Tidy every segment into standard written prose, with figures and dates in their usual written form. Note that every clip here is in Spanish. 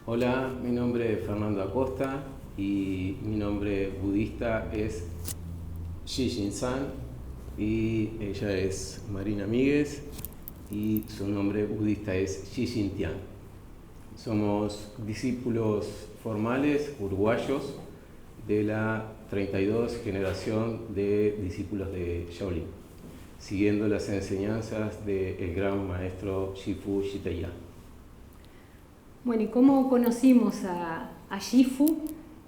Hola, mi nombre es Fernando Acosta y mi nombre budista es Xijin San y ella es Marina Míguez y su nombre budista es Xijin Tian. Somos discípulos formales uruguayos de la 32 generación de discípulos de Shaolin, siguiendo las enseñanzas del gran maestro Shifu Zhitai. Bueno, ¿y cómo conocimos a Shifu?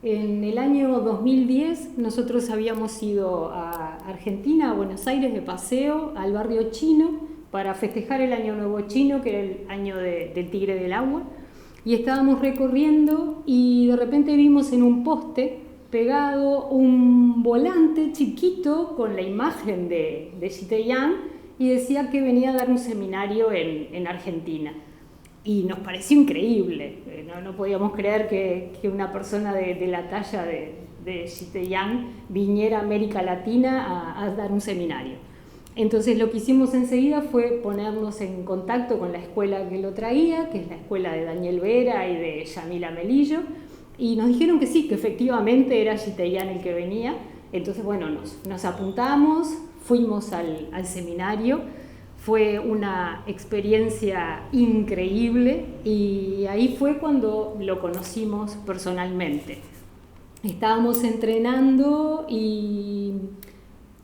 En el año 2010 nosotros habíamos ido a Argentina, a Buenos Aires de paseo, al barrio chino, para festejar el Año Nuevo Chino, que era el año del Tigre del Agua, y estábamos recorriendo y de repente vimos en un poste pegado un volante chiquito con la imagen de Zhitai y decía que venía a dar un seminario en Argentina. Y nos pareció increíble, no podíamos creer que una persona de la talla de Zhitai viniera a América Latina a dar un seminario. Entonces lo que hicimos enseguida fue ponernos en contacto con la escuela que lo traía, que es la escuela de Daniel Vera y de Yamila Melillo, y nos dijeron que sí, que efectivamente era Zhitai el que venía. Entonces bueno, nos apuntamos, fuimos al seminario. Fue una experiencia increíble y ahí fue cuando lo conocimos personalmente. Estábamos entrenando y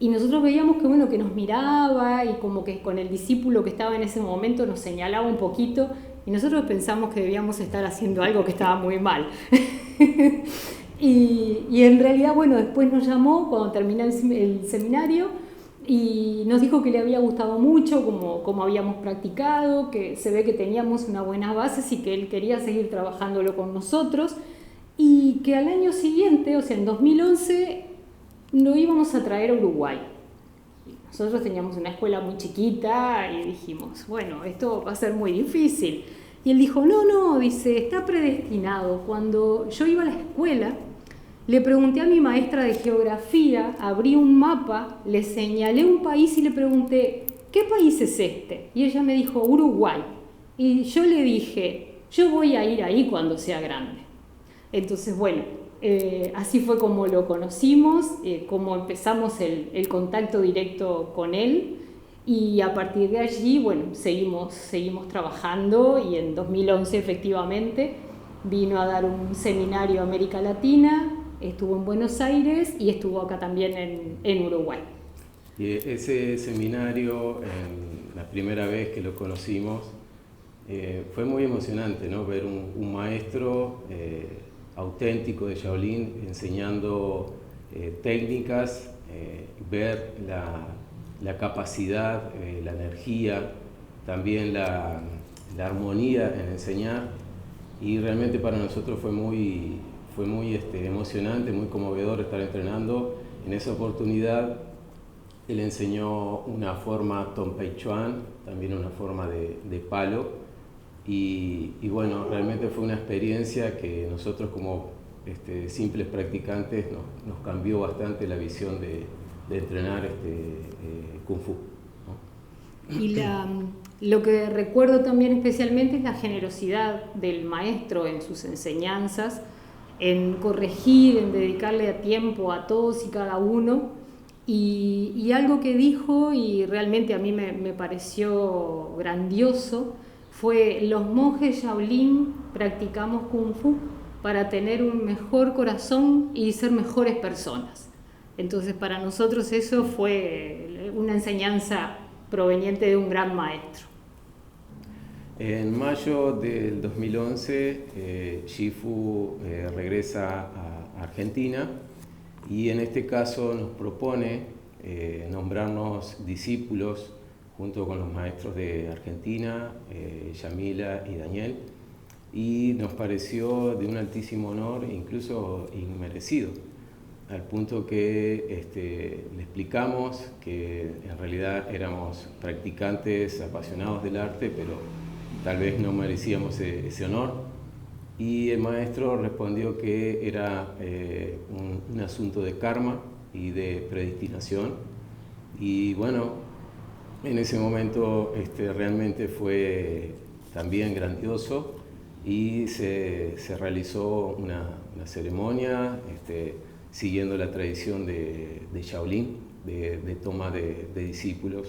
nosotros veíamos que, bueno, que nos miraba y como que con el discípulo que estaba en ese momento nos señalaba un poquito y nosotros pensamos que debíamos estar haciendo algo que estaba muy mal. y en realidad, bueno, después nos llamó cuando terminó el seminario y nos dijo que le había gustado mucho como habíamos practicado, que se ve que teníamos una buena base y que él quería seguir trabajándolo con nosotros y que al año siguiente, o sea en 2011, lo íbamos a traer a Uruguay. Nosotros teníamos una escuela muy chiquita y dijimos, bueno, esto va a ser muy difícil. Y él dijo, no, dice, está predestinado. Cuando yo iba a la escuela, le pregunté a mi maestra de geografía, abrí un mapa, le señalé un país y le pregunté, ¿qué país es este? Y ella me dijo, Uruguay. Y yo le dije, yo voy a ir ahí cuando sea grande. Entonces, bueno, así fue como lo conocimos, como empezamos el contacto directo con él. Y a partir de allí, bueno, seguimos trabajando y en 2011 efectivamente vino a dar un seminario a América Latina. Estuvo en Buenos Aires y estuvo acá también en Uruguay. Y ese seminario, la primera vez que lo conocimos, fue muy emocionante, ¿no? Ver un maestro auténtico de Shaolin enseñando técnicas, ver la capacidad, la energía, también la armonía en enseñar, y realmente para nosotros fue muy emocionante, muy conmovedor estar entrenando. En esa oportunidad él enseñó una forma Tonpei Chuan, también una forma de palo, y bueno, realmente fue una experiencia que nosotros como simples practicantes nos cambió bastante la visión de entrenar Kung Fu, ¿no? Y lo que recuerdo también especialmente es la generosidad del maestro en sus enseñanzas, en corregir, en dedicarle a tiempo a todos y cada uno. Y algo que dijo y realmente a mí me pareció grandioso fue: los monjes Shaolin practicamos Kung Fu para tener un mejor corazón y ser mejores personas. Entonces para nosotros eso fue una enseñanza proveniente de un gran maestro. En mayo del 2011, Shifu regresa a Argentina y en este caso nos propone nombrarnos discípulos junto con los maestros de Argentina, Yamila y Daniel, y nos pareció de un altísimo honor, incluso inmerecido, al punto que le explicamos que en realidad éramos practicantes apasionados del arte, pero tal vez no merecíamos ese honor. y el maestro respondió que era un asunto de karma y de predestinación. Y bueno, en ese momento realmente fue también grandioso y se realizó una ceremonia siguiendo la tradición de Shaolin, de toma de discípulos,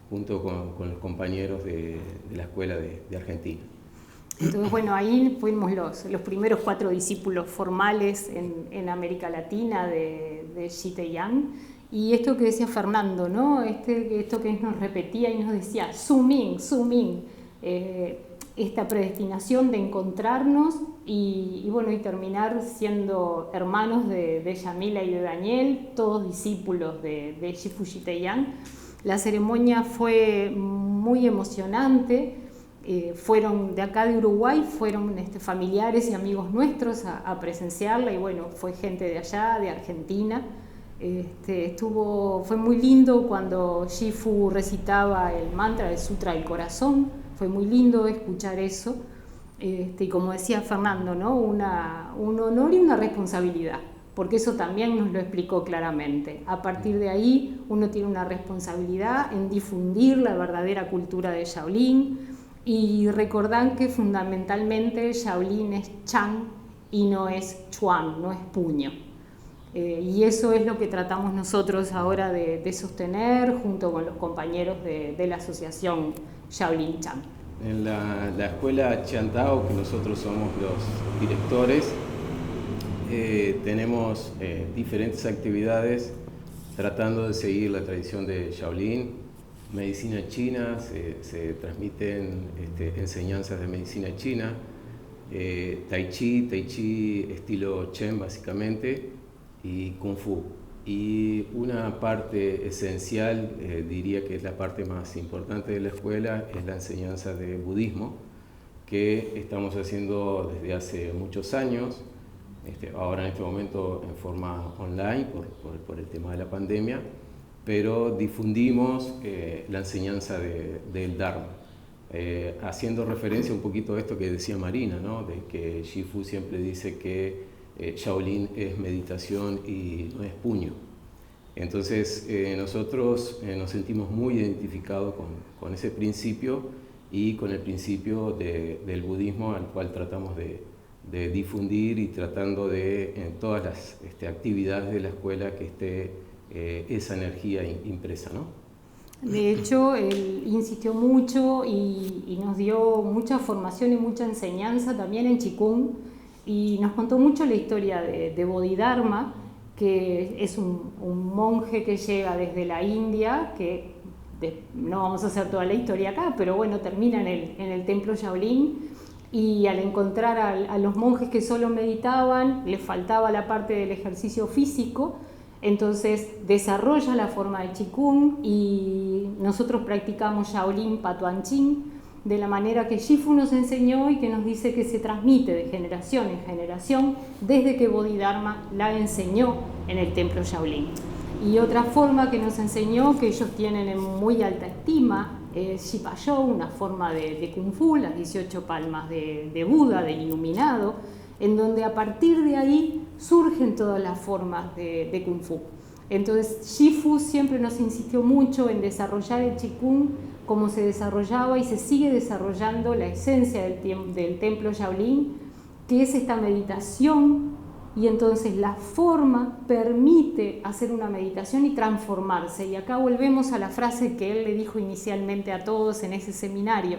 junto con los compañeros de la escuela de Argentina. Entonces, bueno, ahí fuimos los primeros 4 discípulos formales en América Latina de Shi Taiyang. Y esto que decía Fernando, ¿no? Esto que nos repetía y nos decía, Su Ming, esta predestinación de encontrarnos y bueno, y terminar siendo hermanos de Yamila y de Daniel, todos discípulos de Shifu Shi Taiyang. La ceremonia fue muy emocionante. Fueron de acá de Uruguay, fueron familiares y amigos nuestros a presenciarla, y bueno, fue gente de allá, de Argentina. Fue muy lindo cuando Shifu recitaba el mantra del Sutra del Corazón, fue muy lindo escuchar eso. Y como decía Fernando, ¿no? Un honor y una responsabilidad, porque eso también nos lo explicó claramente. A partir de ahí uno tiene una responsabilidad en difundir la verdadera cultura de Shaolin. Y recordar que fundamentalmente Shaolin es Chan y no es Chuan, no es puño. Y eso es lo que tratamos nosotros ahora de sostener junto con los compañeros de la asociación Shaolin Chan. En la escuela Qiantao, que nosotros somos los directores, tenemos diferentes actividades tratando de seguir la tradición de Shaolin. Medicina china, se transmiten enseñanzas de medicina china, tai chi estilo Chen básicamente, y Kung Fu. Y una parte esencial, diría que es la parte más importante de la escuela, es la enseñanza de budismo, que estamos haciendo desde hace muchos años, ahora en este momento en forma online por el tema de la pandemia, pero difundimos la enseñanza del Dharma, haciendo referencia un poquito a esto que decía Marina, ¿no? De que Shifu siempre dice que Shaolin es meditación y no es puño. Entonces nosotros nos sentimos muy identificados con ese principio y con el principio del budismo, al cual tratamos de difundir, y tratando de en todas las actividades de la escuela que esté esa energía impresa, ¿no? De hecho, él insistió mucho y nos dio mucha formación y mucha enseñanza también en Qigong, y nos contó mucho la historia de Bodhidharma, que es un monje que llega desde la India, que no vamos a hacer toda la historia acá, pero bueno, termina en el templo Shaolin, y al encontrar a los monjes que solo meditaban, les faltaba la parte del ejercicio físico. Entonces desarrolla la forma de Qigong y nosotros practicamos Shaolin Patuanchin de la manera que Shifu nos enseñó y que nos dice que se transmite de generación en generación desde que Bodhidharma la enseñó en el templo Shaolin. Y otra forma que nos enseñó, que ellos tienen en muy alta estima, es Shipayou, una forma de Kung Fu, las 18 palmas de Buda, del iluminado, en donde a partir de ahí surgen todas las formas de Kung Fu. Entonces Shifu siempre nos insistió mucho en desarrollar el Qigong como se desarrollaba y se sigue desarrollando la esencia del templo Shaolin, que es esta meditación, y entonces la forma permite hacer una meditación y transformarse. Y acá volvemos a la frase que él le dijo inicialmente a todos en ese seminario,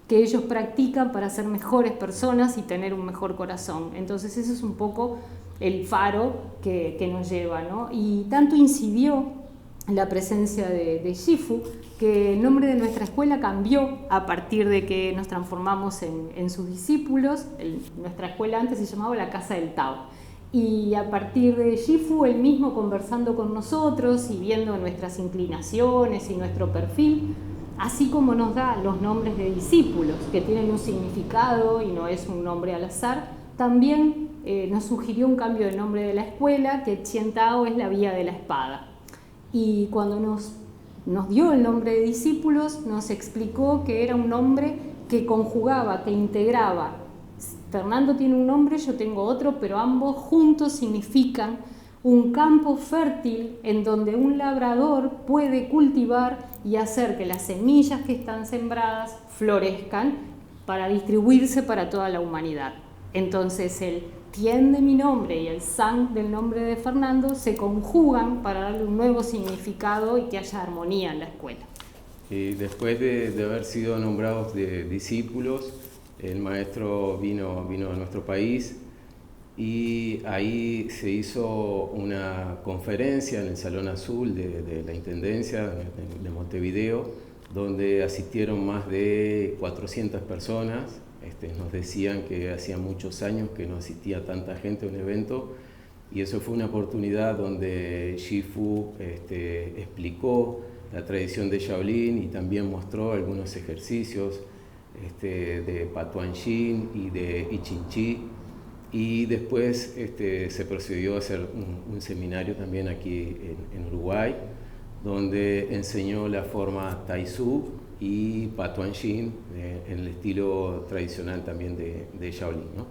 que ellos practican para ser mejores personas y tener un mejor corazón. Entonces eso es un poco el faro que nos lleva, ¿no? Y tanto incidió la presencia de Shifu que el nombre de nuestra escuela cambió a partir de que nos transformamos en sus discípulos. Nuestra escuela antes se llamaba la Casa del Tao. Y a partir de Shifu, él mismo conversando con nosotros y viendo nuestras inclinaciones y nuestro perfil, así como nos da los nombres de discípulos, que tienen un significado y no es un nombre al azar, también nos sugirió un cambio de nombre de la escuela, que Qiantao es la vía de la espada. Y cuando nos dio el nombre de discípulos, nos explicó que era un nombre que conjugaba, que integraba Fernando tiene un nombre, yo tengo otro, pero ambos juntos significan un campo fértil en donde un labrador puede cultivar y hacer que las semillas que están sembradas florezcan para distribuirse para toda la humanidad. Entonces el Tien de mi nombre y el Sang del nombre de Fernando se conjugan para darle un nuevo significado y que haya armonía en la escuela. Y después de haber sido nombrados de discípulos, el maestro vino a nuestro país y ahí se hizo una conferencia en el Salón Azul de la Intendencia de Montevideo, donde asistieron más de 400 personas. Nos decían que hacía muchos años que no asistía tanta gente a un evento, y eso fue una oportunidad donde Shifu explicó la tradición de Shaolin y también mostró algunos ejercicios de Patuanshin y de I Ching Chi, y después se procedió a hacer un seminario también aquí en Uruguay, donde enseñó la forma Taisu y Patuanshin en el estilo tradicional también de Shaolin, ¿no?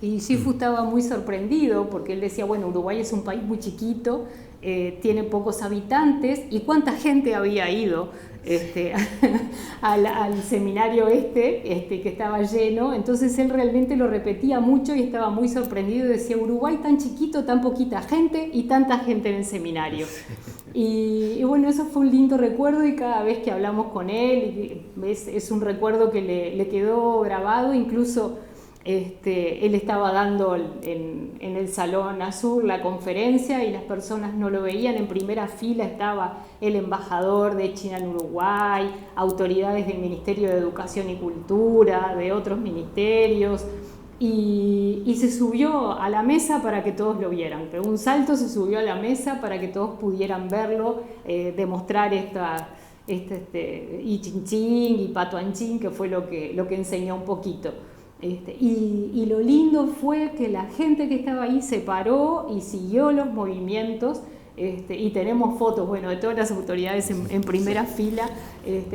Y Shifu estaba muy sorprendido porque él decía, bueno, Uruguay es un país muy chiquito, tiene pocos habitantes, y cuánta gente había ido al seminario que estaba lleno. Entonces él realmente lo repetía mucho y estaba muy sorprendido, decía, Uruguay tan chiquito, tan poquita gente y tanta gente en el seminario. Y bueno, eso fue un lindo recuerdo, y cada vez que hablamos con él es un recuerdo que le quedó grabado. Incluso él estaba dando en el Salón Azul la conferencia y las personas no lo veían. En primera fila estaba el embajador de China en Uruguay, autoridades del Ministerio de Educación y Cultura, de otros ministerios, y se subió a la mesa para que todos lo vieran. Pegó un salto, se subió a la mesa para que todos pudieran verlo, demostrar I Ching Ching y Patuanshin, que fue lo que enseñó un poquito. Y lo lindo fue que la gente que estaba ahí se paró y siguió los movimientos, y tenemos fotos, bueno, de todas las autoridades en primera fila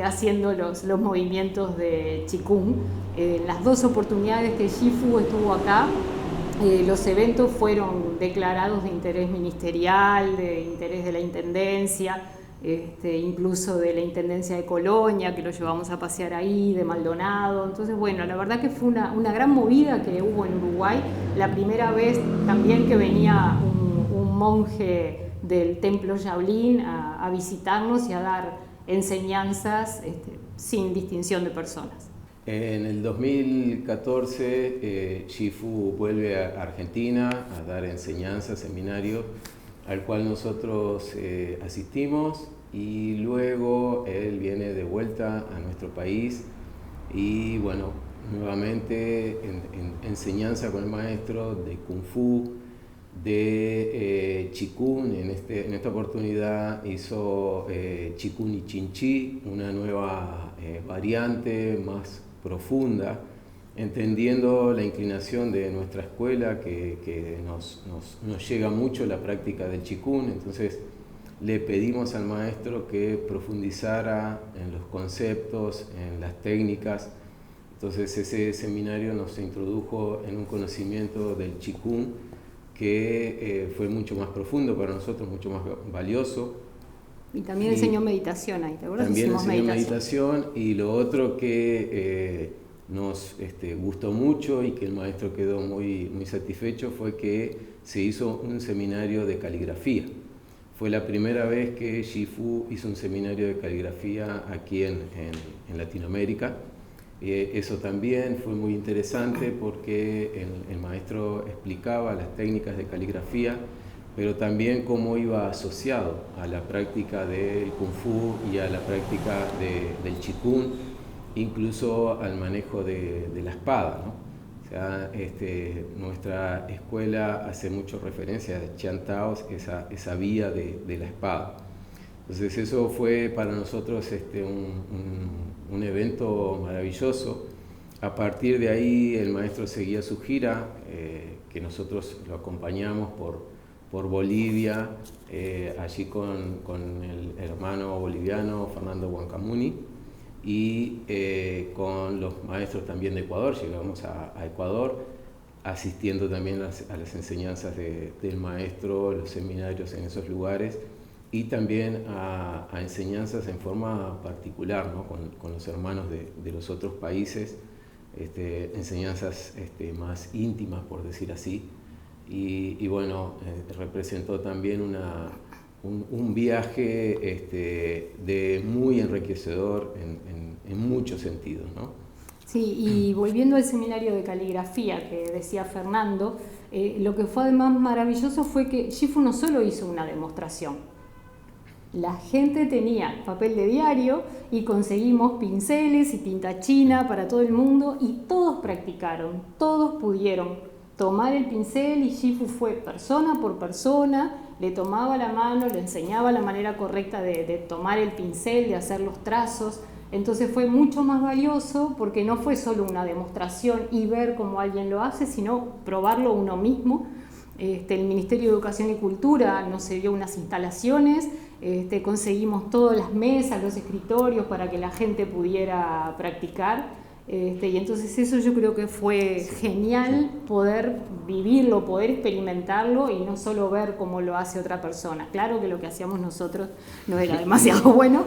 haciendo los movimientos de Qigong. Las dos oportunidades que Shifu estuvo acá, los eventos fueron declarados de interés ministerial, de interés de la Intendencia, incluso de la Intendencia de Colonia, que lo llevamos a pasear ahí, de Maldonado. Entonces, bueno, la verdad que fue una gran movida que hubo en Uruguay. La primera vez también que venía un monje del templo Shaolin a visitarnos y a dar enseñanzas sin distinción de personas. En el 2014, Shifu vuelve a Argentina a dar enseñanzas, seminarios, al cual nosotros asistimos, y luego él viene de vuelta a nuestro país y bueno, nuevamente en enseñanza con el maestro de Kung Fu, de Qigong. En esta oportunidad hizo Qigong y Ching Chi, una nueva variante más profunda, entendiendo la inclinación de nuestra escuela, que nos llega mucho la práctica del Qigong. Entonces le pedimos al maestro que profundizara en los conceptos, en las técnicas. Entonces ese seminario nos introdujo en un conocimiento del Qigong que fue mucho más profundo para nosotros, mucho más valioso. Y también enseñó meditación ahí, ¿te acuerdas? También enseñó meditación, y lo otro que nos gustó mucho y que el maestro quedó muy satisfecho fue que se hizo un seminario de caligrafía. Fue la primera vez que Shifu hizo un seminario de caligrafía aquí en Latinoamérica. Eso también fue muy interesante porque el maestro explicaba las técnicas de caligrafía, pero también cómo iba asociado a la práctica del Kung Fu y a la práctica del Qigong, incluso al manejo de la espada, ¿no? O sea, nuestra escuela hace mucho referencia a Qian Tao, esa vía de la espada. Entonces eso fue para nosotros un evento maravilloso. A partir de ahí el maestro seguía su gira, que nosotros lo acompañamos por Bolivia, allí con el hermano boliviano Fernando Huancamuni, y con los maestros también de Ecuador. Llegamos a Ecuador asistiendo también a las enseñanzas del maestro, los seminarios en esos lugares, y también a enseñanzas en forma particular, ¿no? con los hermanos de los otros países, enseñanzas más íntimas, por decir así. Y bueno, representó también un viaje muy enriquecedor en muchos sentidos, ¿no? Sí, y volviendo al seminario de caligrafía que decía Fernando, lo que fue además maravilloso fue que Shifu no solo hizo una demostración. La gente tenía papel de diario y conseguimos pinceles y tinta china para todo el mundo y todos practicaron, todos pudieron tomar el pincel y Shifu fue persona por persona, le tomaba la mano, le enseñaba la manera correcta de tomar el pincel, de hacer los trazos. Entonces fue mucho más valioso porque no fue solo una demostración y ver cómo alguien lo hace, sino probarlo uno mismo. El Ministerio de Educación y Cultura nos dio unas instalaciones, conseguimos todas las mesas, los escritorios para que la gente pudiera practicar. Y entonces eso yo creo que fue genial poder vivirlo, poder experimentarlo y no solo ver cómo lo hace otra persona. Claro que lo que hacíamos nosotros no era demasiado bueno,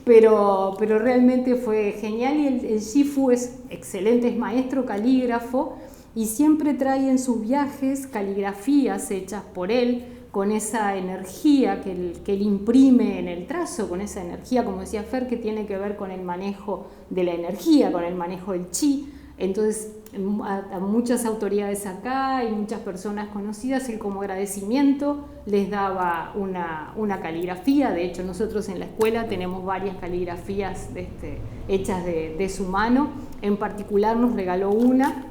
pero realmente fue genial y el Shifu es excelente, es maestro calígrafo y siempre trae en sus viajes caligrafías hechas por él, con esa energía que él imprime en el trazo, con esa energía, como decía Fer, que tiene que ver con el manejo de la energía, con el manejo del chi. Entonces, a muchas autoridades acá y muchas personas conocidas, él como agradecimiento les daba una caligrafía. De hecho, nosotros en la escuela tenemos varias caligrafías hechas de su mano. En particular nos regaló una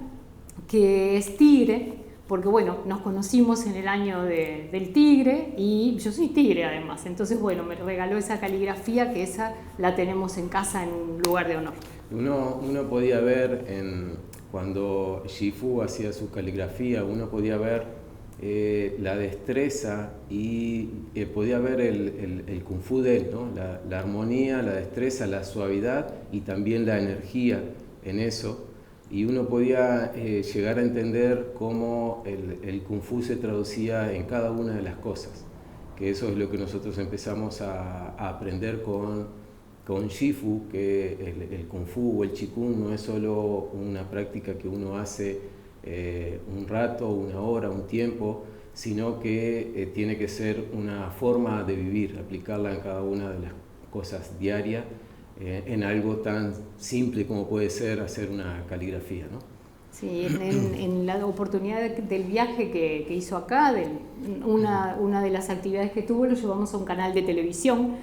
que es tigre, porque bueno, nos conocimos en el año del tigre y yo soy tigre además, entonces bueno, me regaló esa caligrafía que esa la tenemos en casa en un lugar de honor. Uno podía ver, cuando Shifu hacía su caligrafía, uno podía ver la destreza y podía ver el kung fu de él, ¿no? La armonía, la destreza, la suavidad y también la energía en eso. Y uno podía llegar a entender cómo el Kung Fu se traducía en cada una de las cosas, que eso es lo que nosotros empezamos a aprender con Shifu, que el Kung Fu o el Qigong no es solo una práctica que uno hace un rato, una hora, un tiempo, sino que tiene que ser una forma de vivir, aplicarla en cada una de las cosas diarias, en algo tan simple como puede ser hacer una caligrafía, ¿no? Sí, en la oportunidad del viaje que hizo acá, una de las actividades que tuvo, lo llevamos a un canal de televisión,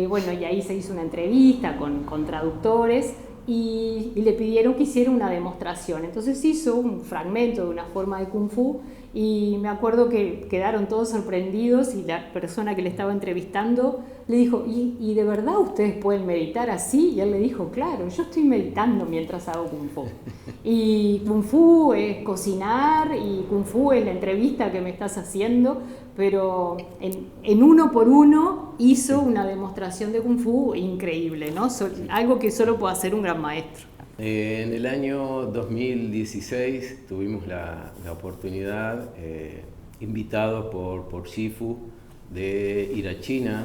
bueno, y ahí se hizo una entrevista con traductores y le pidieron que hiciera una demostración. Entonces hizo un fragmento de una forma de Kung Fu y me acuerdo que quedaron todos sorprendidos y la persona que le estaba entrevistando le dijo, ¿y de verdad ustedes pueden meditar así? Y él le dijo, claro, yo estoy meditando mientras hago Kung Fu. Y Kung Fu es cocinar y Kung Fu es la entrevista que me estás haciendo, pero en uno por uno hizo una demostración de Kung Fu increíble, ¿no? Algo que solo puede hacer un gran maestro. En el año 2016 tuvimos la oportunidad, invitados por Shifu, de ir a China,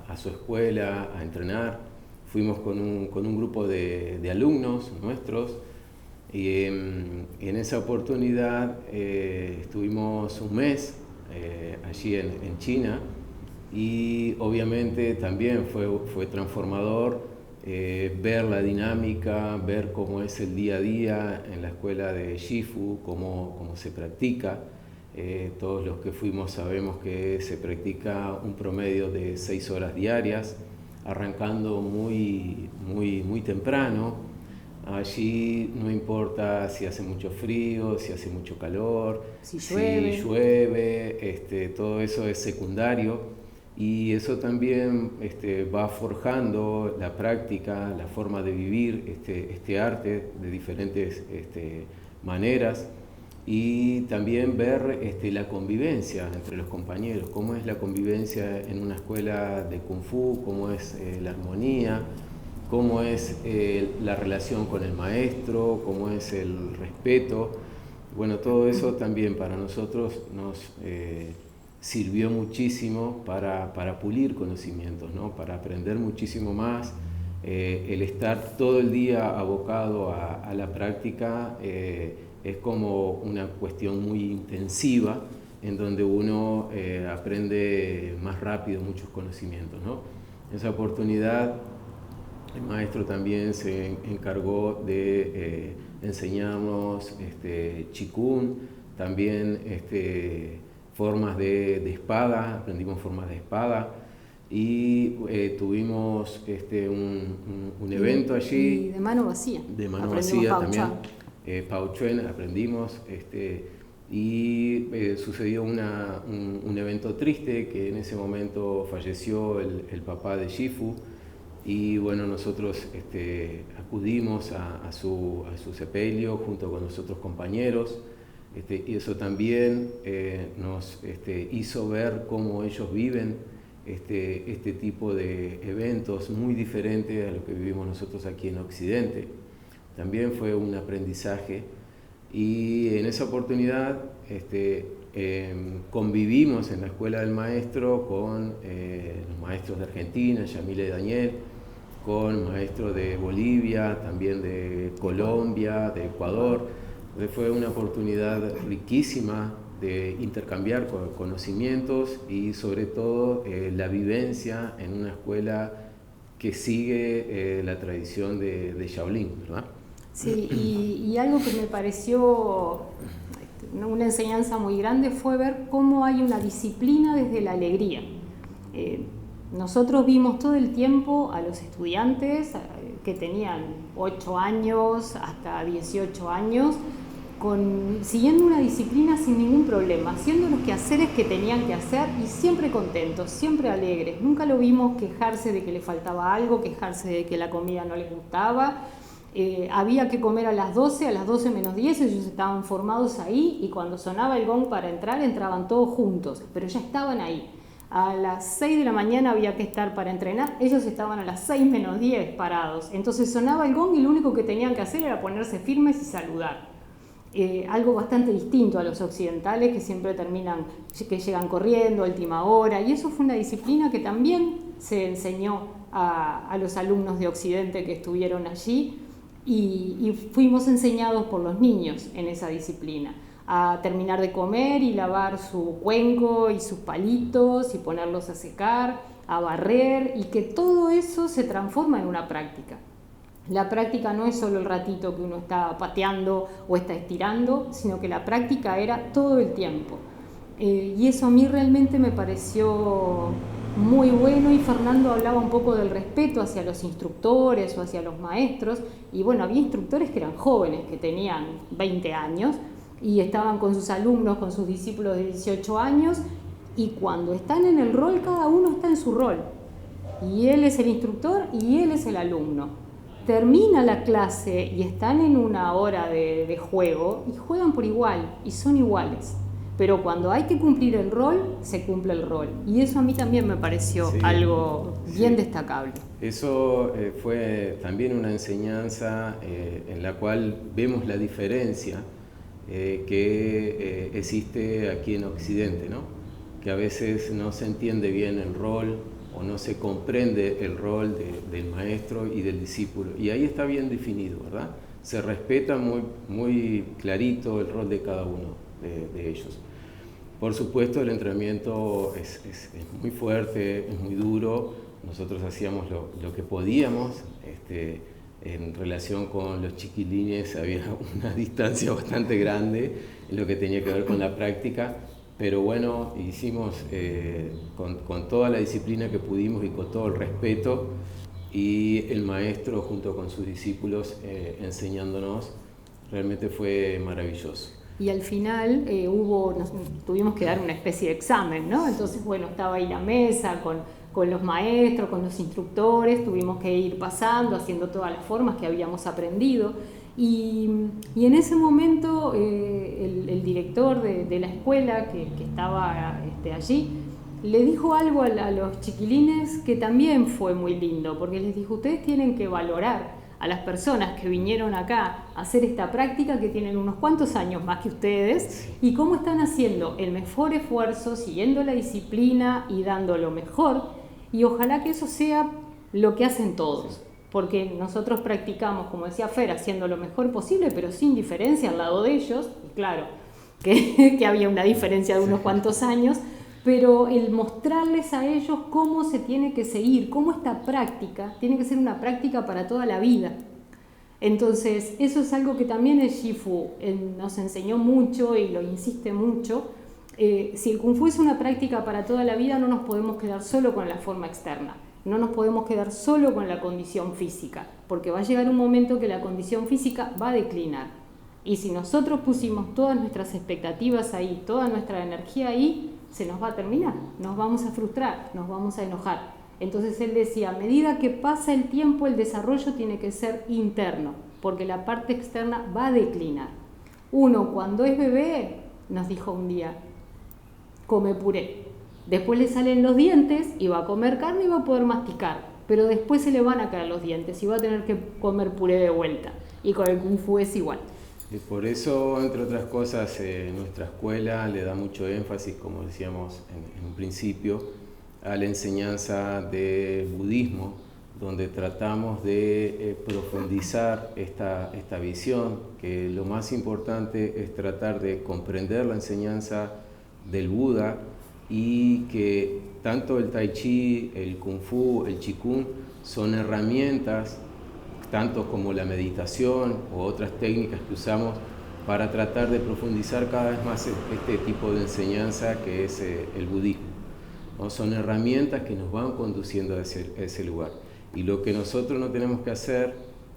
a su escuela, a entrenar. Fuimos con un grupo de alumnos nuestros y en esa oportunidad estuvimos un mes allí en China y obviamente también fue transformador. Ver la dinámica, ver cómo es el día a día en la escuela de Shifu, cómo se practica. Todos los que fuimos sabemos que se practica un promedio de 6 horas diarias, arrancando muy temprano. Allí no importa si hace mucho frío, si hace mucho calor, si llueve, todo eso es secundario. Y eso también va forjando la práctica, la forma de vivir este arte de diferentes maneras y también ver la convivencia entre los compañeros, cómo es la convivencia en una escuela de Kung Fu, cómo es la armonía. cómo es la relación con el maestro, cómo es el respeto. Bueno, todo eso también para nosotros nos sirvió muchísimo para pulir conocimientos, ¿no? Para aprender muchísimo más. El estar todo el día abocado a la práctica es como una cuestión muy intensiva, en donde uno aprende más rápido muchos conocimientos, ¿no? En esa oportunidad el maestro también se encargó de enseñarnos Qigong, también formas de espada, aprendimos formas de espada, y tuvimos un evento allí. Y de mano vacía. De mano vacía también. Pao Chuen aprendimos, y sucedió un evento triste, que en ese momento falleció el papá de Shifu, y bueno, nosotros acudimos a su sepelio junto con los otros compañeros, y eso también nos hizo ver cómo ellos viven este tipo de eventos muy diferentes a lo que vivimos nosotros aquí en Occidente. También fue un aprendizaje, y en esa oportunidad convivimos en la Escuela del Maestro con los maestros de Argentina, Yamile y Daniel, con maestros de Bolivia, también de Colombia, de Ecuador. Entonces fue una oportunidad riquísima de intercambiar conocimientos y sobre todo la vivencia en una escuela que sigue la tradición de Shaolin, ¿verdad? Sí, y algo que me pareció una enseñanza muy grande fue ver cómo hay una disciplina desde la alegría. Nosotros vimos todo el tiempo a los estudiantes que tenían 8 años hasta 18 años, siguiendo una disciplina sin ningún problema, haciendo los quehaceres que tenían que hacer y siempre contentos, siempre alegres. Nunca lo vimos quejarse de que le faltaba algo, quejarse de que la comida no les gustaba. Había que comer a las 12 menos 10, ellos estaban formados ahí, y cuando sonaba el gong para entrar, entraban todos juntos, pero ya estaban ahí. A las 6 de la mañana había que estar para entrenar, ellos estaban a las 6 menos 10 parados. Entonces sonaba el gong y lo único que tenían que hacer era ponerse firmes y saludar. Algo bastante distinto a los occidentales, que siempre que llegan corriendo a última hora, y eso fue una disciplina que también se enseñó a los alumnos de Occidente que estuvieron allí, y fuimos enseñados por los niños en esa disciplina, a terminar de comer y lavar su cuenco y sus palitos y ponerlos a secar, a barrer, y que todo eso se transforma en una práctica. La práctica no es solo el ratito que uno está pateando o está estirando, sino que la práctica era todo el tiempo. Y eso a mí realmente me pareció muy bueno, y Fernando hablaba un poco del respeto hacia los instructores o hacia los maestros, y bueno, había instructores que eran jóvenes, que tenían 20 años, y estaban con sus alumnos, con sus discípulos de 18 años, y cuando están en el rol, cada uno está en su rol, y él es el instructor y él es el alumno. Termina la clase y están en una hora de juego, y juegan por igual, y son iguales. Pero cuando hay que cumplir el rol, se cumple el rol. Y eso a mí también me pareció algo bien destacable. Eso fue también una enseñanza en la cual vemos la diferencia que existe aquí en Occidente, ¿no? Que a veces no se entiende bien el rol o no se comprende el rol del maestro y del discípulo. Y ahí está bien definido, ¿verdad? Se respeta muy clarito el rol de cada uno de ellos. Por supuesto, el entrenamiento es muy fuerte, es muy duro. Nosotros hacíamos lo que podíamos. En relación con los chiquilines había una distancia bastante grande en lo que tenía que ver con la práctica, pero bueno, hicimos con toda la disciplina que pudimos y con todo el respeto, y el maestro junto con sus discípulos enseñándonos, realmente fue maravilloso. Y al final tuvimos que dar una especie de examen, ¿no? Entonces, bueno, estaba ahí la mesa con los maestros, con los instructores, tuvimos que ir pasando, haciendo todas las formas que habíamos aprendido. Y en ese momento el director de la escuela que estaba allí le dijo algo a los chiquilines que también fue muy lindo, porque les dijo, ustedes tienen que valorar a las personas que vinieron acá a hacer esta práctica, que tienen unos cuantos años más que ustedes, y cómo están haciendo el mejor esfuerzo, siguiendo la disciplina y dando lo mejor, y ojalá que eso sea lo que hacen todos, porque nosotros practicamos, como decía Fer, haciendo lo mejor posible, pero sin diferencia al lado de ellos, y claro, que había una diferencia de unos cuantos años, pero el mostrarles a ellos cómo se tiene que seguir, cómo esta práctica tiene que ser una práctica para toda la vida. Entonces, eso es algo que también el Shifu nos enseñó mucho y lo insiste mucho. Si el Kung Fu es una práctica para toda la vida, no nos podemos quedar solo con la forma externa, no nos podemos quedar solo con la condición física, porque va a llegar un momento que la condición física va a declinar. Y si nosotros pusimos todas nuestras expectativas ahí, toda nuestra energía ahí, se nos va a terminar, nos vamos a frustrar, nos vamos a enojar. Entonces él decía, a medida que pasa el tiempo, el desarrollo tiene que ser interno, porque la parte externa va a declinar. Uno, cuando es bebé, nos dijo un día, come puré. Después le salen los dientes y va a comer carne y va a poder masticar, pero después se le van a caer los dientes y va a tener que comer puré de vuelta. Y con el Kung Fu es igual. Y por eso, entre otras cosas, nuestra escuela le da mucho énfasis, como decíamos en un principio, a la enseñanza de budismo, donde tratamos de profundizar esta visión, que lo más importante es tratar de comprender la enseñanza del Buda y que tanto el Tai Chi, el Kung Fu, el Qigong son herramientas tanto como la meditación o otras técnicas que usamos para tratar de profundizar cada vez más este tipo de enseñanza que es el budismo, ¿no? Son herramientas que nos van conduciendo a ese lugar. Y lo que nosotros no tenemos que hacer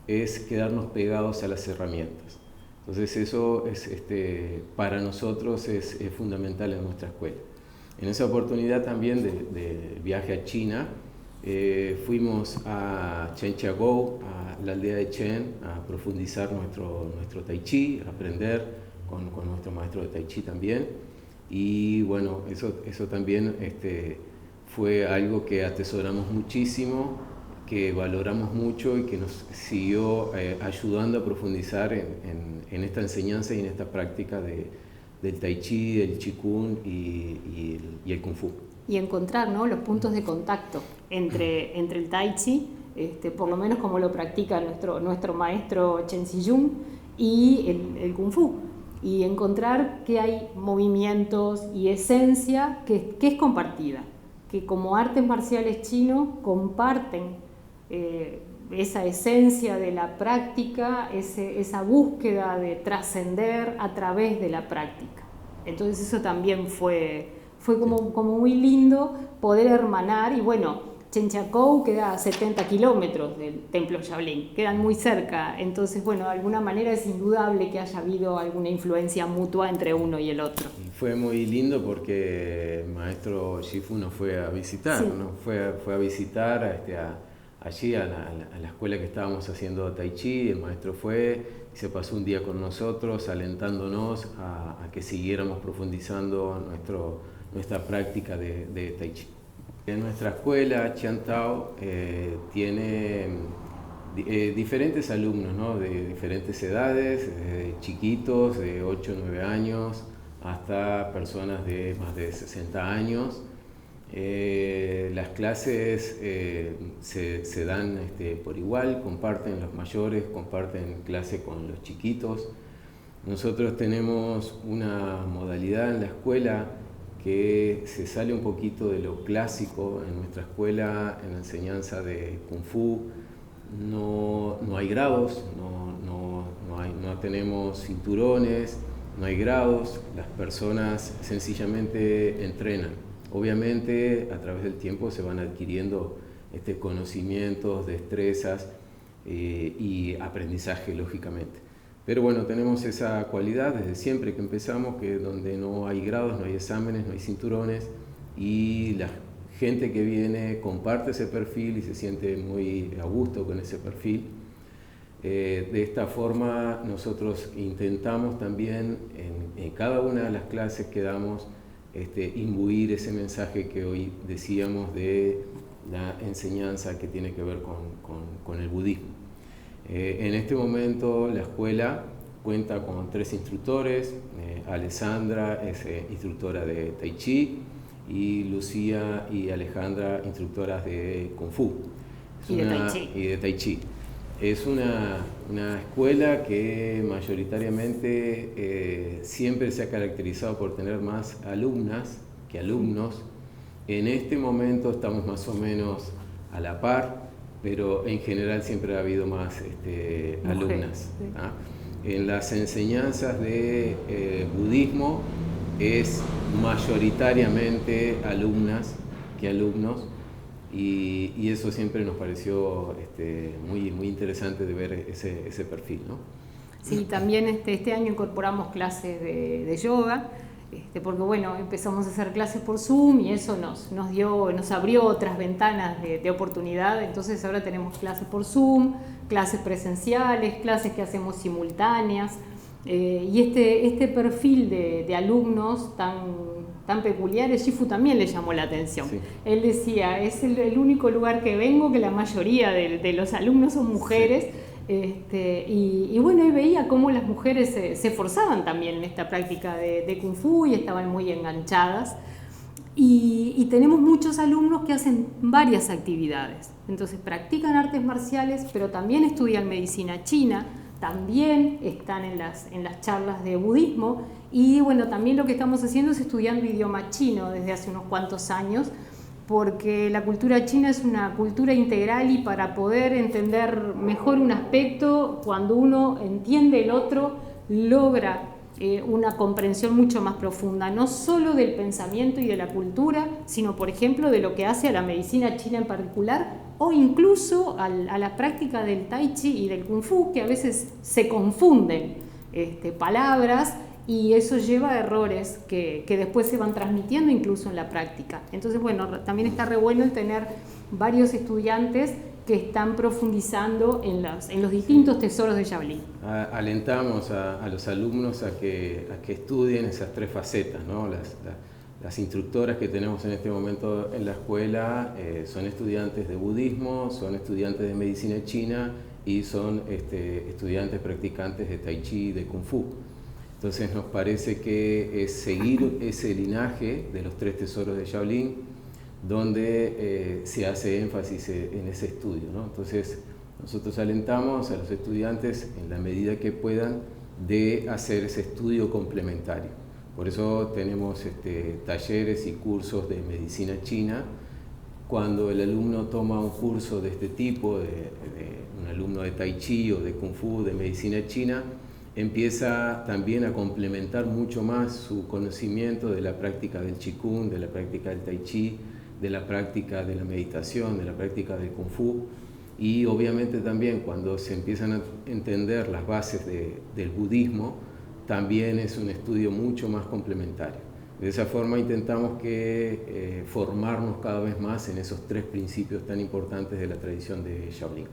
es quedarnos pegados a las herramientas. Entonces eso es, para nosotros es fundamental en nuestra escuela. En esa oportunidad también de viaje a China, fuimos a Zhenjiagou, a la aldea de Chen, a profundizar nuestro Tai Chi, a aprender con nuestro maestro de Tai Chi también. Y bueno, eso también fue algo que atesoramos muchísimo, que valoramos mucho y que nos siguió ayudando a profundizar en esta enseñanza y en esta práctica del Tai Chi, del Qigong y el Kung Fu. Y encontrar, ¿no?, los puntos de contacto entre el Tai Chi, por lo menos como lo practica nuestro maestro Chen Zhiyun, y el Kung Fu. Y encontrar que hay movimientos y esencia que es compartida, que como artes marciales chinos comparten esa esencia de la práctica, esa búsqueda de trascender a través de la práctica. Entonces eso también fue como muy lindo poder hermanar. Y bueno, Zhenjiagou queda a 70 kilómetros del templo Shaolin, quedan muy cerca. Entonces, bueno, de alguna manera es indudable que haya habido alguna influencia mutua entre uno y el otro. Y fue muy lindo porque el maestro Shifu nos fue a visitar, sí. ¿No? Fue a visitar allí a la escuela que estábamos haciendo Tai Chi. El maestro fue y se pasó un día con nosotros, alentándonos a que siguiéramos profundizando nuestra práctica de Tai Chi. En nuestra escuela, Qiantao tiene diferentes alumnos, ¿no?, de diferentes edades, desde chiquitos de 8 o 9 años hasta personas de más de 60 años. Las clases se dan por igual, comparten los mayores, comparten clase con los chiquitos. Nosotros tenemos una modalidad en la escuela que se sale un poquito de lo clásico. En nuestra escuela, en la enseñanza de Kung Fu, no hay grados, no tenemos cinturones, no hay grados, las personas sencillamente entrenan. Obviamente, a través del tiempo se van adquiriendo conocimientos, destrezas y aprendizaje, lógicamente. Pero bueno, tenemos esa cualidad desde siempre que empezamos, que donde no hay grados, no hay exámenes, no hay cinturones, y la gente que viene comparte ese perfil y se siente muy a gusto con ese perfil. De esta forma nosotros intentamos también en cada una de las clases que damos imbuir ese mensaje que hoy decíamos de la enseñanza que tiene que ver con el budismo. En este momento la escuela cuenta con 3 instructores. Alessandra es instructora de Tai Chi y Lucía y Alejandra instructoras de Kung Fu y de Tai Chi. Es una escuela que mayoritariamente siempre se ha caracterizado por tener más alumnas que alumnos. En este momento estamos más o menos a la par, pero en general siempre ha habido más alumnas. Sí. En las enseñanzas de budismo es mayoritariamente alumnas que alumnos, y eso siempre nos pareció muy interesante de ver ese perfil, ¿no? Sí, también este año incorporamos clases de yoga, porque bueno, empezamos a hacer clases por Zoom y eso nos abrió otras ventanas de oportunidad. Entonces ahora tenemos clases por Zoom, clases presenciales, clases que hacemos simultáneas, y este perfil de alumnos tan peculiares, Shifu también le llamó la atención. Sí. Él decía, es el único lugar que vengo que la mayoría de los alumnos son mujeres. Sí. Y bueno, él veía cómo las mujeres se esforzaban también en esta práctica de Kung Fu y estaban muy enganchadas. Y tenemos muchos alumnos que hacen varias actividades. Entonces practican artes marciales, pero también estudian medicina china, también están en las charlas de budismo, y bueno, también lo que estamos haciendo es estudiando idioma chino desde hace unos cuantos años, porque la cultura china es una cultura integral y para poder entender mejor un aspecto, cuando uno entiende el otro, logra una comprensión mucho más profunda, no solo del pensamiento y de la cultura, sino por ejemplo de lo que hace a la medicina china en particular, o incluso a la práctica del Tai Chi y del Kung Fu, que a veces se confunden palabras, y eso lleva a errores que después se van transmitiendo incluso en la práctica. Entonces, bueno, también está re bueno el tener varios estudiantes que están profundizando en los distintos tesoros de Shaolin. Alentamos a los alumnos a que estudien esas 3 facetas, ¿no? Las instructoras que tenemos en este momento en la escuela son estudiantes de budismo, son estudiantes de medicina china y son estudiantes practicantes de Tai Chi y de Kung Fu. Entonces nos parece que es seguir ese linaje de los 3 tesoros de Shaolin, donde se hace énfasis en ese estudio, ¿no? Entonces nosotros alentamos a los estudiantes en la medida que puedan de hacer ese estudio complementario. Por eso tenemos talleres y cursos de medicina china. Cuando el alumno toma un curso de este tipo, de un alumno de Tai Chi o de Kung Fu, de medicina china, empieza también a complementar mucho más su conocimiento de la práctica del Qigong, de la práctica del Tai Chi, de la práctica de la meditación, de la práctica del Kung Fu, y obviamente también cuando se empiezan a entender las bases del budismo, también es un estudio mucho más complementario. De esa forma intentamos formarnos cada vez más en esos 3 principios tan importantes de la tradición de Shaolin.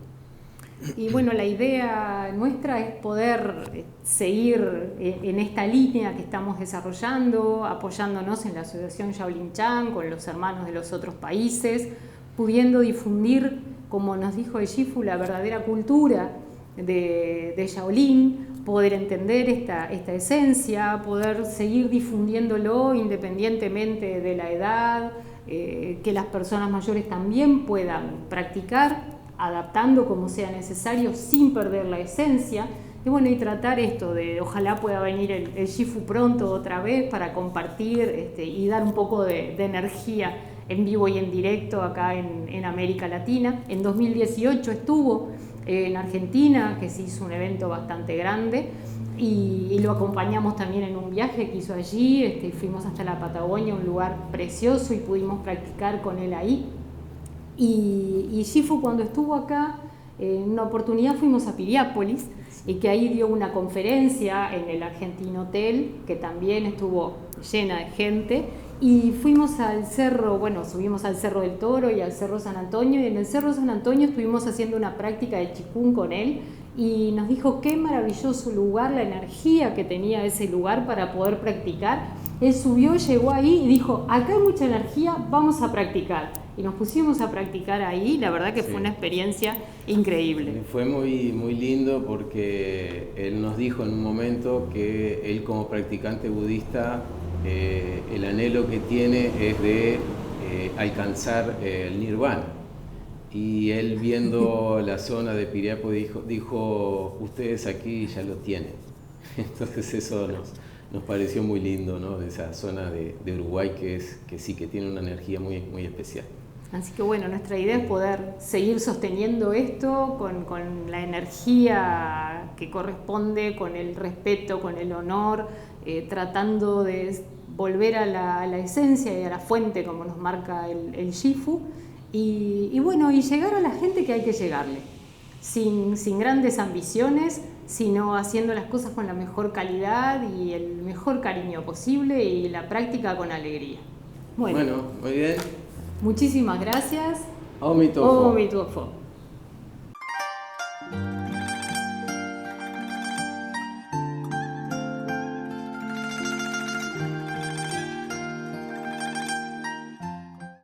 Y bueno, la idea nuestra es poder seguir en esta línea que estamos desarrollando, apoyándonos en la Asociación Shaolin Chan, con los hermanos de los otros países, pudiendo difundir, como nos dijo Shifu, la verdadera cultura de Shaolin, poder entender esta esencia, poder seguir difundiéndolo independientemente de la edad, que las personas mayores también puedan practicar, adaptando como sea necesario sin perder la esencia. Y bueno, y tratar esto de ojalá pueda venir el Shifu pronto otra vez para compartir y dar un poco de energía en vivo y en directo acá en América Latina. En 2018 estuvo en Argentina, que se hizo un evento bastante grande, y lo acompañamos también en un viaje que hizo allí. Fuimos hasta la Patagonia, un lugar precioso, y pudimos practicar con él ahí. Y Shifu, cuando estuvo acá, en una oportunidad fuimos a Piriápolis, y que ahí dio una conferencia en el Argentine Hotel, que también estuvo llena de gente, y fuimos al cerro, bueno, subimos al Cerro del Toro y al Cerro San Antonio, y en el Cerro San Antonio estuvimos haciendo una práctica de Qigong con él, y nos dijo qué maravilloso lugar, la energía que tenía ese lugar para poder practicar, Él subió, llegó ahí y dijo, acá hay mucha energía, vamos a practicar. Y nos pusimos a practicar ahí, la verdad que fue una experiencia increíble. Fue muy, muy lindo porque él nos dijo en un momento que él como practicante budista, el anhelo que tiene es de alcanzar el nirvana. Y él viendo la zona de Piriapo dijo, ustedes aquí ya lo tienen. Entonces eso nos pareció muy lindo, ¿no? De esa zona de Uruguay que sí, que tiene una energía muy, muy especial. Así que bueno, nuestra idea es poder seguir sosteniendo esto con la energía que corresponde, con el respeto, con el honor, tratando de volver a la esencia y a la fuente como nos marca el Shifu y bueno, y llegar a la gente que hay que llegarle, sin grandes ambiciones, sino haciendo las cosas con la mejor calidad y el mejor cariño posible y la práctica con alegría. Bueno, muy bien. Muchísimas gracias. Aumi Tofo. Aumi Tofo.